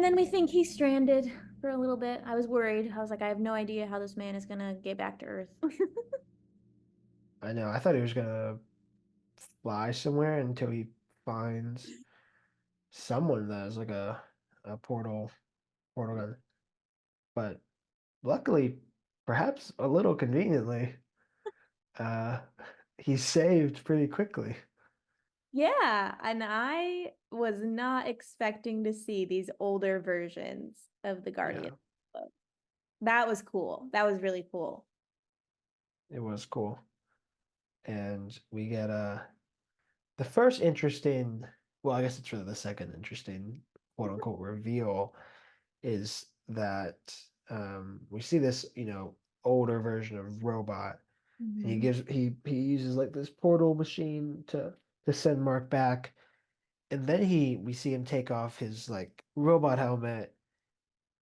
And then we think he's stranded for a little bit. I was worried. I was like, I have no idea how this man is gonna get back to Earth. I know. I thought he was gonna fly somewhere until he finds someone that has like a portal gun. But luckily, perhaps a little conveniently, uh, he's saved pretty quickly. Yeah, and I was not expecting to see these older versions of the Guardian Yeah, book. That was cool. That was really cool. it was cool. And we get the first interesting, well, I guess it's really the second interesting quote unquote reveal is that we see this, older version of robot, and Mhm. he uses like this portal machine to send Mark back, and then we see him take off his like robot helmet,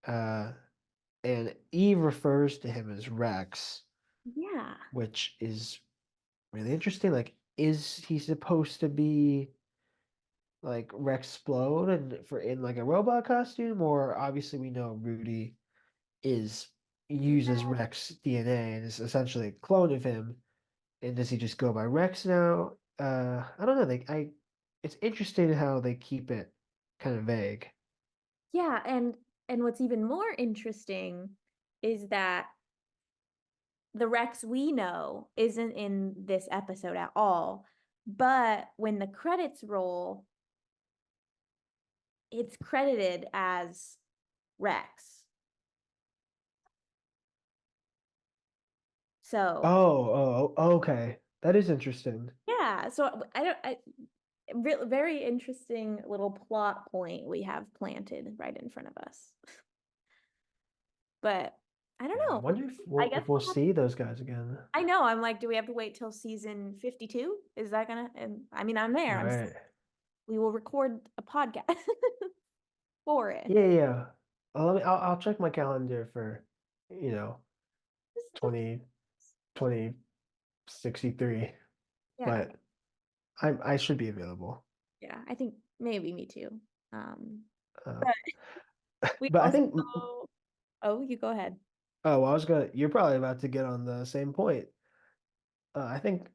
uh, and Eve refers to him as Rex, Yeah. which is really interesting. Like, is he supposed to be like Rex Splode and for in like a robot costume, or obviously we know Rudy is uses Rex DNA and is essentially a clone of him. And does he just go by Rex now? I don't know. It's interesting how they keep it kind of vague. Yeah, and what's even more interesting is that the Rex we know isn't in this episode at all. But when the credits roll, it's credited as Rex. So, Okay. That is interesting. yeah, so I don't I very interesting little plot point we have planted right in front of us. But I don't Yeah, I know. wonder if I guess we'll see those guys again. I know. I'm like, do we have to wait till season 52? Is that gonna? And I mean, I'm there. Right. We will record a podcast for it. Yeah. I'll check my calendar for, you know, 20 2063, Yeah, but I should be available. yeah. I think maybe me too. Um, Uh, but we but I also. think Oh, you go ahead. oh, I was gonna. You're probably about to get on the same point. I think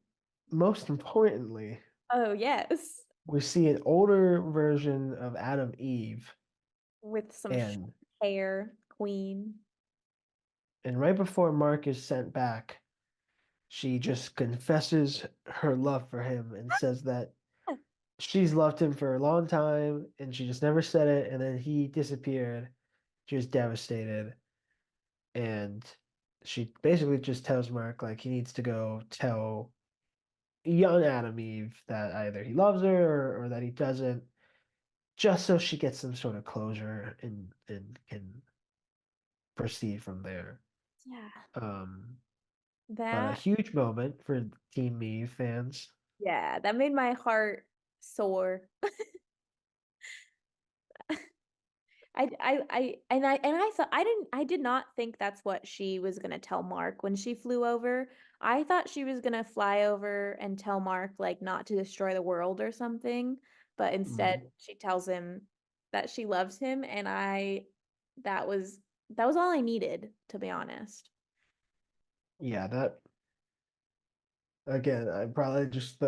most importantly, Oh, yes. we see an older version of Adam Eve, With some short and hair, queen. right before Mark is sent back, she just confesses her love for him and says that she's loved him for a long time, and she just never said it. And then he disappeared. She was devastated, and she basically just tells Mark like he needs to go tell young Adam Eve that either he loves her or that he doesn't, just so she gets some sort of closure and can proceed from there. Yeah. Um, but a That, huge moment for Team Me fans. yeah, that made my heart sore. And I thought I did not think that's what she was gonna tell Mark when she flew over. I thought she was gonna fly over and tell Mark like not to destroy the world or something, but instead Mm, she tells him that she loves him, and that was that was all I needed, to be honest. yeah, that again, I'm probably just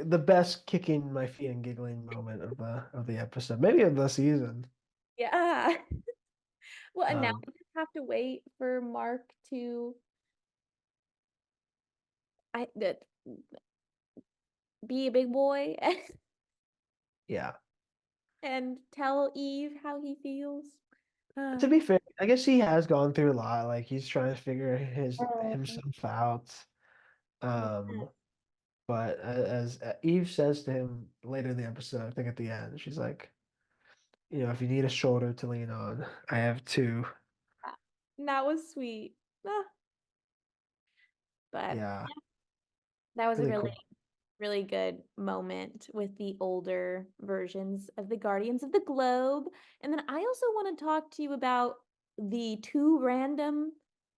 the best kicking my feet and giggling moment of the episode, maybe of the season. Yeah. Well, and now Um, we just have to wait for Mark to that be a big boy yeah. and tell Eve how he feels. To Uh, be fair, I guess he has gone through a lot. Like he's trying to figure his Oh, himself out. yeah. Um, but as Eve says to him later in the episode, I think at the end, she's like, if you need a shoulder to lean on, I have two. That was sweet. Ah, but Yeah, that was a really really, cool. really good moment with the older versions of the Guardians of the Globe. And then I also want to talk to you about the two random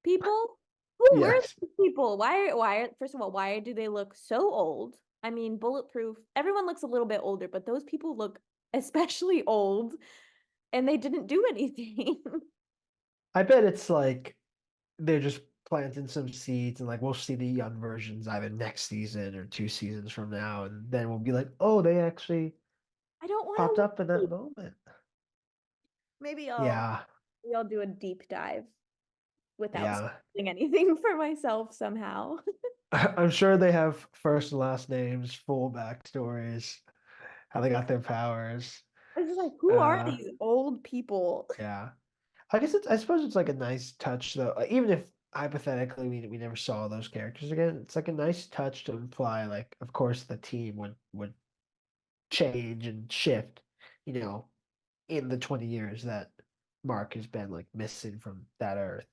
people. Who were Yes. these people? First of all, why do they look so old? I mean, Bulletproof, everyone looks a little bit older, but those people look especially old. and they didn't do anything. I bet it's like they're just planting some seeds and like we'll see the young versions either next season or 2 seasons from now, and then we'll be like, oh, they actually I don't popped want up in to. that moment. Maybe Yeah, I'll do a deep dive without yeah. spoiling anything for myself somehow. I'm sure they have first and last names, full backstories, how they got their powers. I was just like, who are Uh, these old people? yeah. I suppose it's like a nice touch though. Even if hypothetically we never saw those characters again, it's like a nice touch to imply like of course the team would change and shift, you know, in the 20 years that Mark has been like missing from that earth.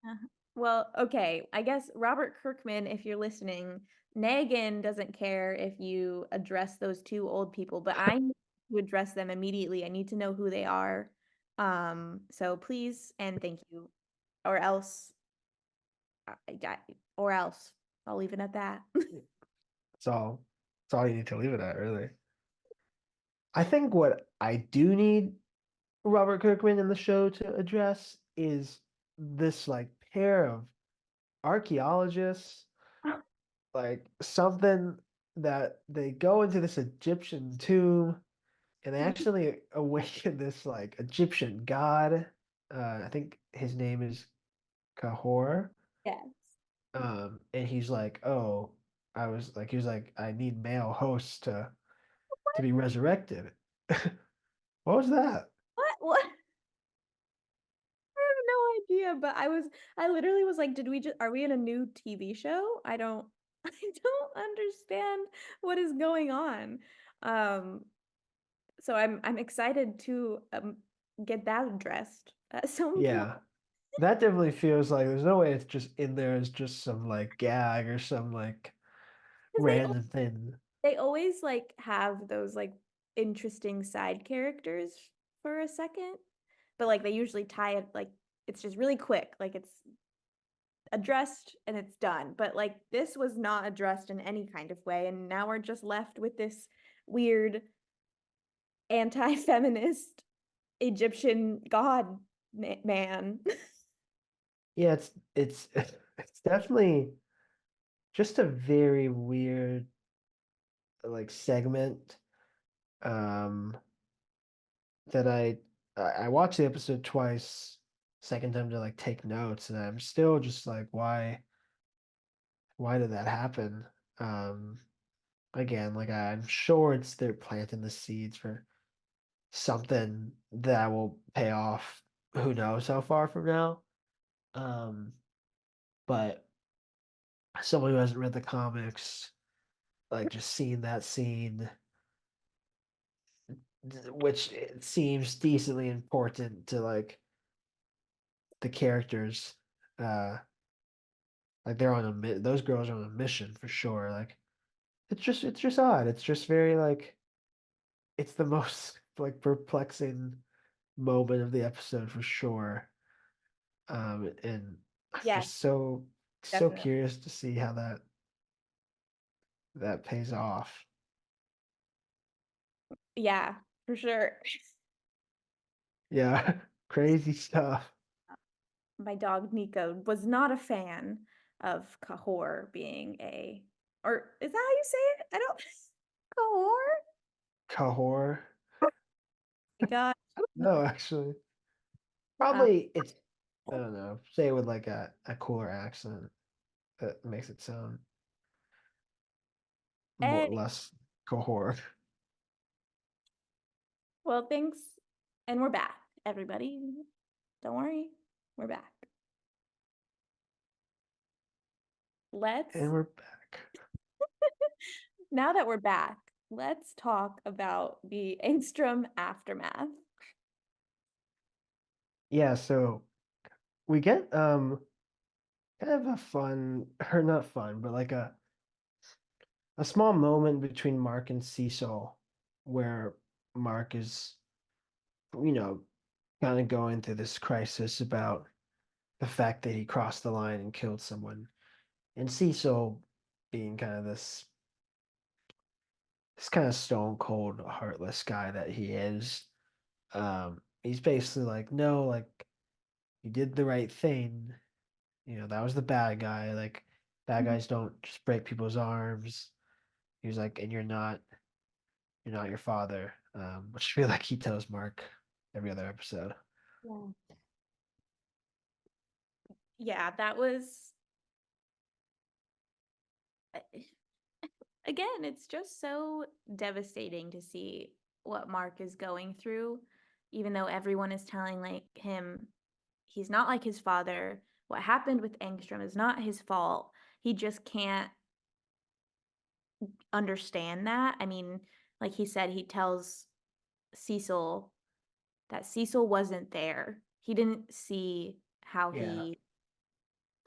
Uh-huh. Well, okay. I guess Robert Kirkman, if you're listening, Negan doesn't care if you address those two old people, but I need to address them immediately. I need to know who they are. So please and thank you. Or else, or else, I'll leave it at that. That's all that's all you need to leave it at, really. I think what I do need Robert Kirkman in the show to address is this like pair of archaeologists, like something that they go into this Egyptian tomb and they actually awaken this like Egyptian god. I think his name is Kahor. Yes. And he's like, "Oh, he was like, I need male hosts to be resurrected." What was that? What? What? I have no idea, but I literally was like, are we in a new TV show? I don't understand what is going on. Um, so I'm excited to get that addressed at some point. Yeah, that definitely feels like there's no way it's just in there as just some like gag or some like Because random thing. they always like have those like interesting side characters for a second, but like they usually tie it like it's just really quick, like it's addressed and it's done. But like this was not addressed in any kind of way, and now we're just left with this weird anti-feminist Egyptian god man. Yeah, it's it's definitely just a very weird like segment. Um, that I watched the episode twice, second time to like take notes, and I'm still just like, why did that happen? Um, Again, like I'm sure it's they're planting the seeds for something that will pay off. Who knows how far from now? Um, but someone who hasn't read the comics, like just seeing that scene, which it seems decently important to like the characters, uh, like they're on those girls are on a mission for sure. Like it's just odd. It's just very like it's the most like perplexing moment of the episode for sure. And I'm Yes, just so definitely. curious to see how that pays off. Yeah, for sure. Yeah, crazy stuff. My dog Nico was not a fan of Kahor being or is that how you say it? I don't, Kahor? Kahor. My God. No, actually, Um, probably it's I don't know. Say it with like a cooler accent that makes it sound more and less Kahor. well, thanks. And we're back, everybody. Don't worry, we're back. And Let's, we're back. now that we're back, let's talk about the Angstrom aftermath. Yeah, so we get kind of a fun or not fun, but like a small moment between Mark and Cecil where Mark is, you know, kind of going through this crisis about the fact that he crossed the line and killed someone. And Cecil being kind of this kind of stone cold, heartless guy that he is, he's basically like, no, like you did the right thing. That was the bad guy. Like bad Mhm. guys don't just break people's arms. He was like, and you're not your father. Which I feel like he tells Mark every other episode. Yeah. Yeah, that was again, it's just so devastating to see what Mark is going through, even though everyone is telling like him he's not like his father. What happened with Angstrom is not his fault. He just can't understand that. I mean, like he said, he tells Cecil that Cecil wasn't there. He didn't see how Yeah, he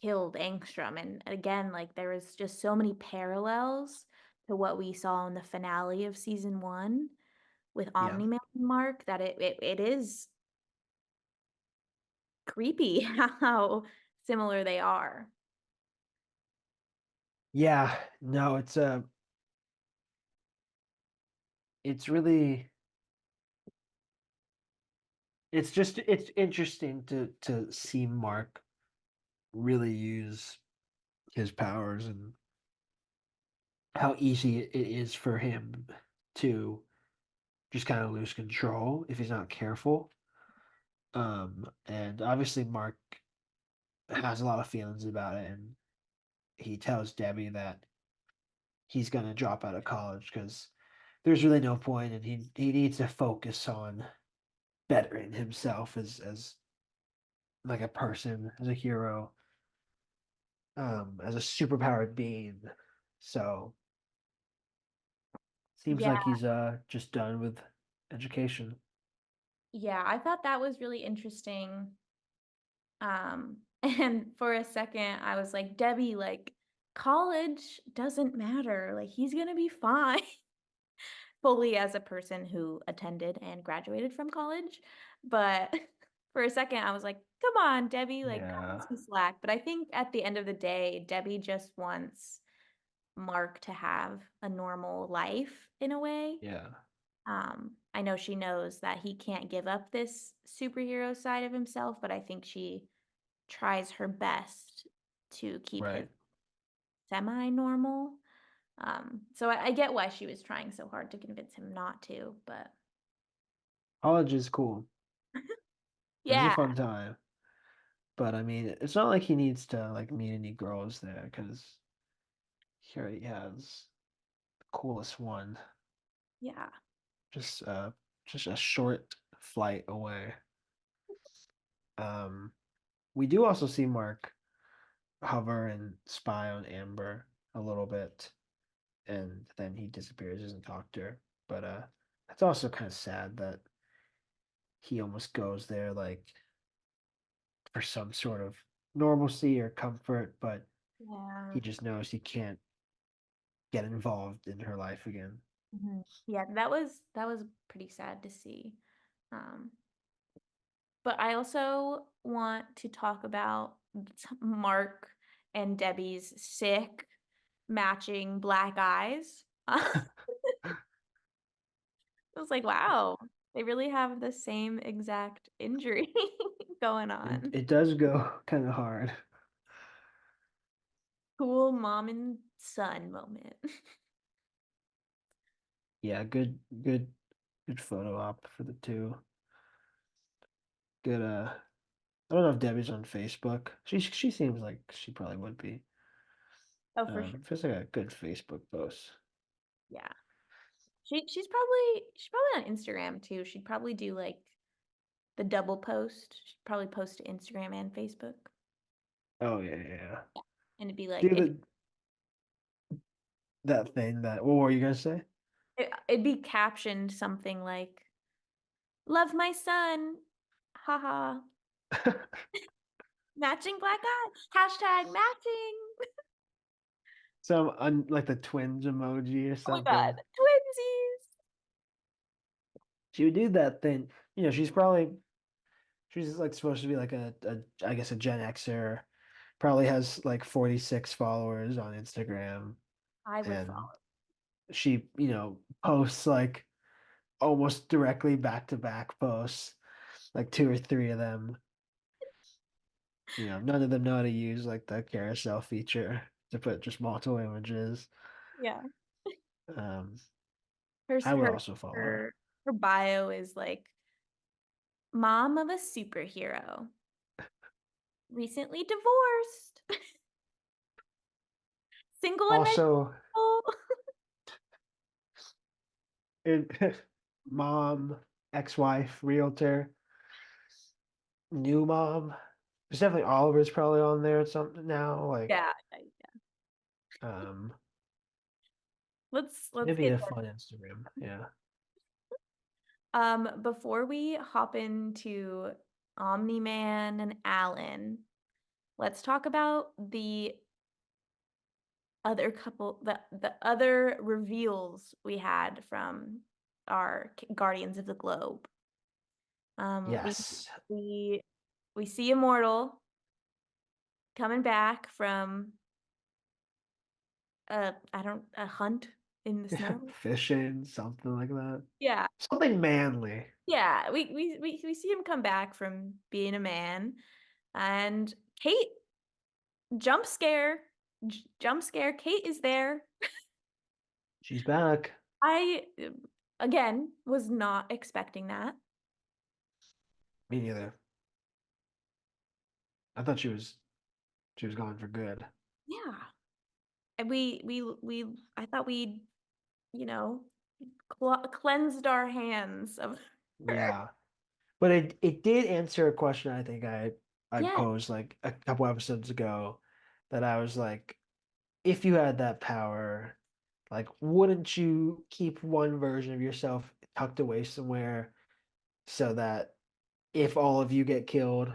killed Angstrom. And again, like there was just so many parallels to what we saw in the finale of season one with yeah, Omni-Man and Mark that it is creepy how similar they are. yeah. No, it's really it's interesting to see Mark really use his powers and how easy it is for him to just kind of lose control if he's not careful. And obviously Mark has a lot of feelings about it, and he tells Debbie that he's gonna drop out of college because there's really no point, and he needs to focus on bettering himself as like a person, as a hero, as a superpowered being. So seems Yeah, like he's just done with education. yeah, I thought that was really interesting. And for a second I was like, Debbie, like college doesn't matter. Like he's gonna be fine. Fully as a person who attended and graduated from college. But for a second, I was like, come on, Debbie, like, cut me Yeah, some slack. But I think at the end of the day, Debbie just wants Mark to have a normal life in a way. yeah, I know she knows that he can't give up this superhero side of himself, but I think she tries her best to keep him right. semi-normal. So I get why she was trying so hard to convince him not to, but College is cool. It's a yeah, fun time. But I mean, it's not like he needs to like meet any girls there because he already has the coolest one. yeah. Just uh just a short flight away. Um we do also see Mark hover and spy on Amber a little bit, and then he disappears, doesn't talk to her. But it's also kind of sad that he almost goes there like for some sort of normalcy or comfort, but Yeah. he just knows he can't get involved in her life again. Yeah, that was pretty sad to see. Um, but I also want to talk about Mark and Debbie's sick matching black eyes. I was like, wow, they really have the same exact injury going It on. it does go kind of hard. Cool mom and son moment. Yeah, good photo op for the two. Good I don't know if Debbie's on Facebook. She seems like she probably would be. Oh, for sure. Feels like a good Facebook post. Yeah. She's probably on Instagram too. She'd probably do like the double post. She'd probably post to Instagram and Facebook. Oh yeah. Yeah. And it'd be like Do that thing that what were you gonna say? it'd be captioned something like "Love my son." Haha. Matching black eye. Hashtag matching. Some like the twins emoji or Oh my god. something. Twinsies. She would do that thing. She's like supposed to be like a I guess a Gen Xer. Probably has like 46 followers on Instagram, I would and follow. she posts like almost directly back to back posts like two or three of them. None of them know how to use like the carousel feature to put just multiple images. Yeah. Um, Her I would her also follow. her her bio is like mom of a superhero, recently divorced, single and Also, miserable. mom, ex-wife, realtor, new mom. There's definitely Oliver's probably on there or something now. Like, Yeah. um, Let's it'd be get a fun Instagram. Yeah. before we hop into Omni-Man and Alan, let's talk about the the other reveals we had from our Guardians of the Globe. Um, we Yes. we we see Immortal coming back from a hunt in the snow. Fishing, something like that. Yeah, Something manly. yeah. We see him come back from being a man, and Kate jump scare, jump scare. Kate is there. She's back. I again was not expecting that. Me neither. I thought she was gone for good. Yeah, and I thought we you know cleansed our hands of her. Yeah. But it did answer a question I think I Yeah, posed like a couple episodes ago that I was like, if you had that power, like wouldn't you keep one version of yourself tucked away somewhere so that if all of you get killed,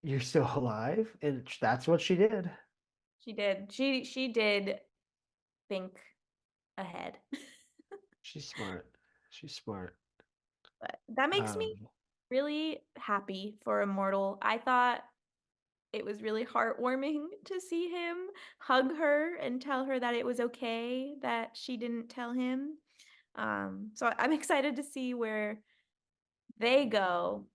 you're still alive? And that's what she did. she did. She did think ahead. She's smart. She's smart. But that makes me Um, really happy for Immortal. I thought it was really heartwarming to see him hug her and tell her that it was okay that she didn't tell him. So I'm excited to see where they go,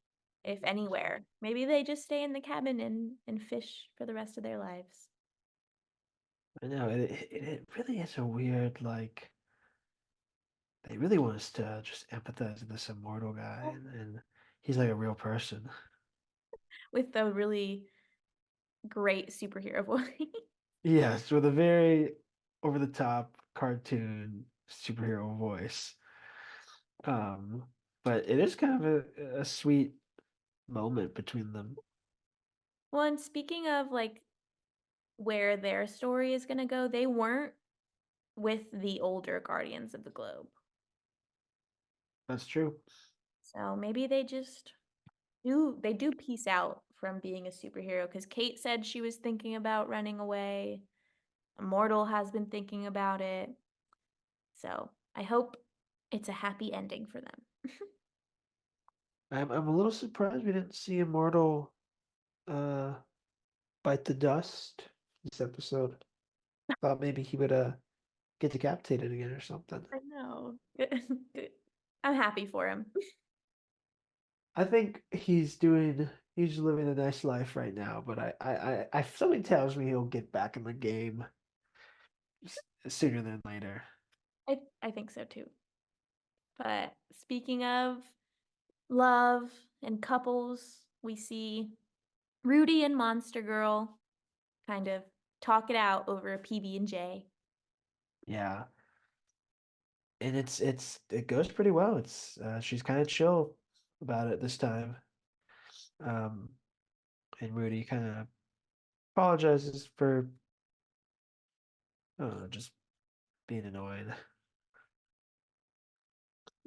if anywhere. Maybe they just stay in the cabin and fish for the rest of their lives. I know it really is a weird like they really want us to just empathize with this immortal guy and he's like a real person. With the really great superhero voice. Yes, with a very over the top cartoon superhero voice. But it is kind of a sweet moment between them. Well, and speaking of like where their story is going to go, they weren't with the older Guardians of the Globe. That's true. So maybe they do peace out from being a superhero because Kate said she was thinking about running away. Immortal has been thinking about it. So I hope it's a happy ending for them. I'm a little surprised we didn't see Immortal uh bite the dust this episode. Thought maybe he would get decapitated again or something. I know. Good. I'm happy for him. I think he's living a nice life right now, but something tells me he'll get back in the game sooner than later. I think so too. But speaking of love and couples, we see Rudy and Monster Girl kind of talk it out over a PB&J. Yeah, and it goes pretty well. It's she's kind of chill about it this time. Um, and Rudy kind of apologizes for just being annoying.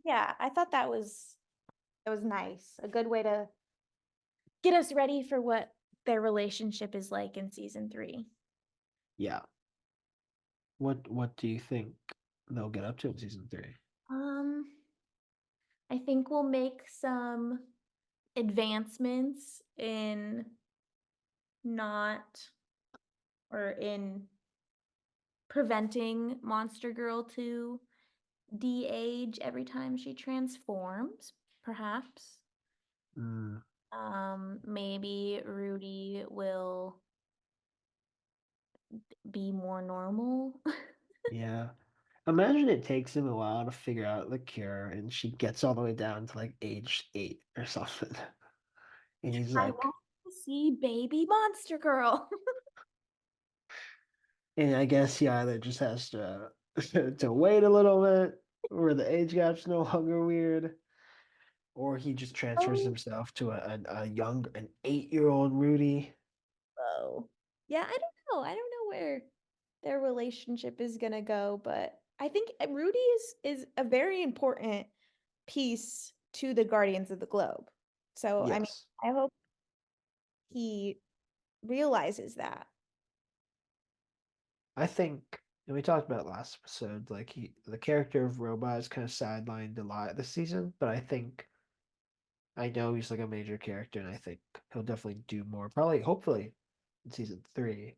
Yeah, I thought that was nice. A good way to get us ready for what their relationship is like in season 3. Yeah. What do you think they'll get up to in season three? Um, I think we'll make some advancements in not or in preventing Monster Girl to de-age every time she transforms, perhaps. Mm, Maybe Rudy will be more normal. yeah. Imagine it takes him a while to figure out the cure, and she gets all the way down to like age 8 or something. And he's I like, want to see baby monster girl. and I guess he either just has to to wait a little bit, where the age gap's no longer weird, or he just transfers Oh, himself to an 8-year-old Rudy. whoa. Yeah, I don't know. I don't know where their relationship is gonna go, but I think Rudy is a very important piece to the Guardians of the Globe. So, I mean, Yes. I hope he realizes that. I think, and we talked about it last episode, like the character of Robot is kind of sidelined a lot this season, but I know he's like a major character, and I think he'll definitely do more. Probably, hopefully, in season 3.